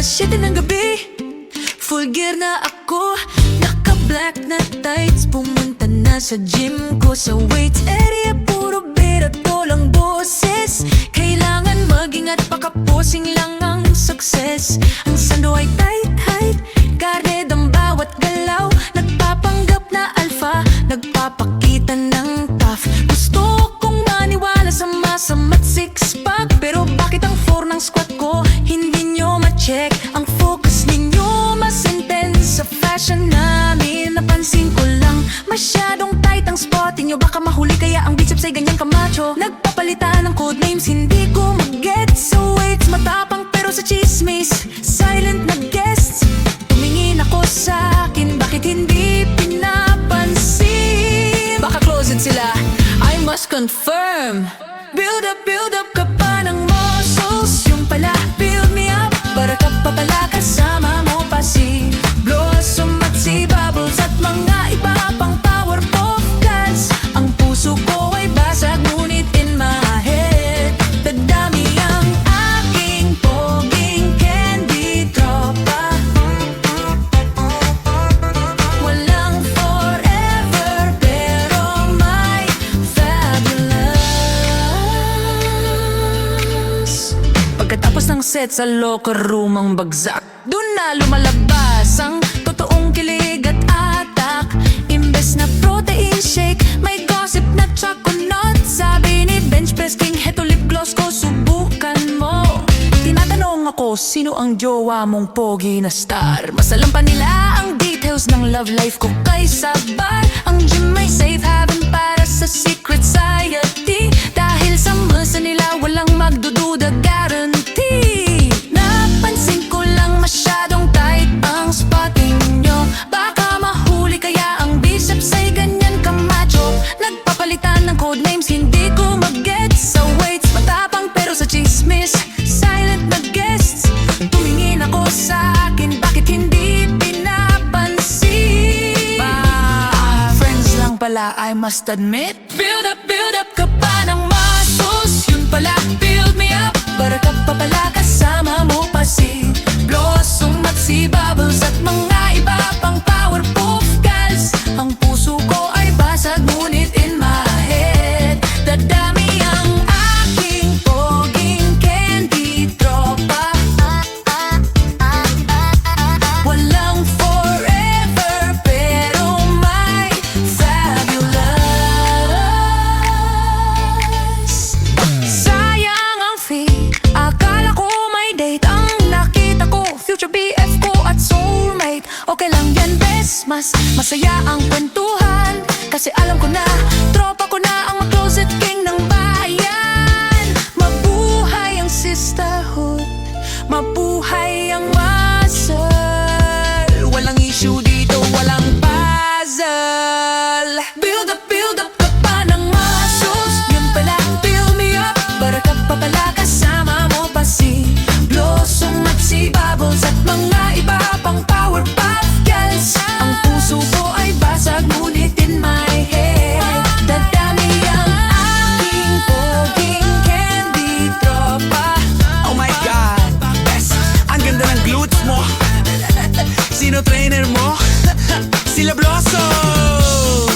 7 ng gabi, full gear na ako, naka-black na tights. Pumunta na sa gym ko, sa weights area puro beer at walang boses. Kailangan mag-ingat, pakaposing lang ang success. Ang sando ay tight, guarded ang bawat galaw. Nagpapanggap na alpha, nagpapakita ng tough. Gusto kong maniwala sa masama't six-pack, pero bakit ang 4 ng squat ko hindi nyo ma-check? Ang focus ninyo mas intense sa fashion namin. Napansin ko lang, masyadong tight ang spotting nyo. Baka mahuli kaya ang biceps ay ganyan kamacho. Nagpapalitan ng code names, hindi ko mag-get. So weights matapang pero sa chismis silent na guests. Tumingin ako sa akin, bakit hindi pinapansin? Baka closet sila, I must confirm. Build up ka pa ng muscles, yung pala build me up. Para ka pa pala kasama mo pa si Blossom at si Bubbles at mga iba pang power pop cats. Ang puso ko ay basag ngunit in my head dadami ang aking poging candy tropa. Walang forever pero may fabulous. Pagkatapos ng set sa locker room ang bagsak, dun na lumalabas ang totoong kilig at atak. Imbes na protein shake, may gossip na choconut. Sabi ni bench press king, heto lip gloss ko, subukan mo. Tinatanong ako, sino ang jowa mong pogi na star? Masalam pa nila ang details ng love life ko kaysa bar. Ang gym may safe haven para sa secret society. Dahil sa masa nila walang magdududa, guarantee. Napansin ko lang masyadong tight ang spotting nyo. Baka mahuli kaya ang biceps ay ganyan kamacho. Nagpapalitan ng code names, hindi ko mag-get. Sa weights matapang pero sa chismis silent na guests. Tumingin ako sa akin, bakit hindi pinapansin? Friends lang pala, I must admit. Build up ka pa ng muscles, yun pala build me up. Para ka pa pala kasama mo pa si Blossom at si Bubbles at mga iba pang power pop gals. Ang puso ko ay basag ngunit in my head dadami ang aking poging candy tropa. Walang forever pero may fabulous. Sayang ang fee, akala ko may date. Ang nakita ko, future BF ko at soulmate. Okay lang yan bes, mas masaya ang kwentuhan. Kasi alam ko na, tropa ko na ang closet king ng bayan. Mabuhay ang sisterhood, mabuhay ang muscle. Walang issue dito, walang puzzle. Build up ka pa ng muscles, yun pala build me up. Para ka pa pala kasama mo pa si Blossom at si Bubbles at mga iba pang power pop girls. Ang puso ko ay basag ngunit in my head dadami ang aking poging candy tropa. Oh my God, best, ang ganda ng glutes mo. Sino trainer mo? Sila Blossom.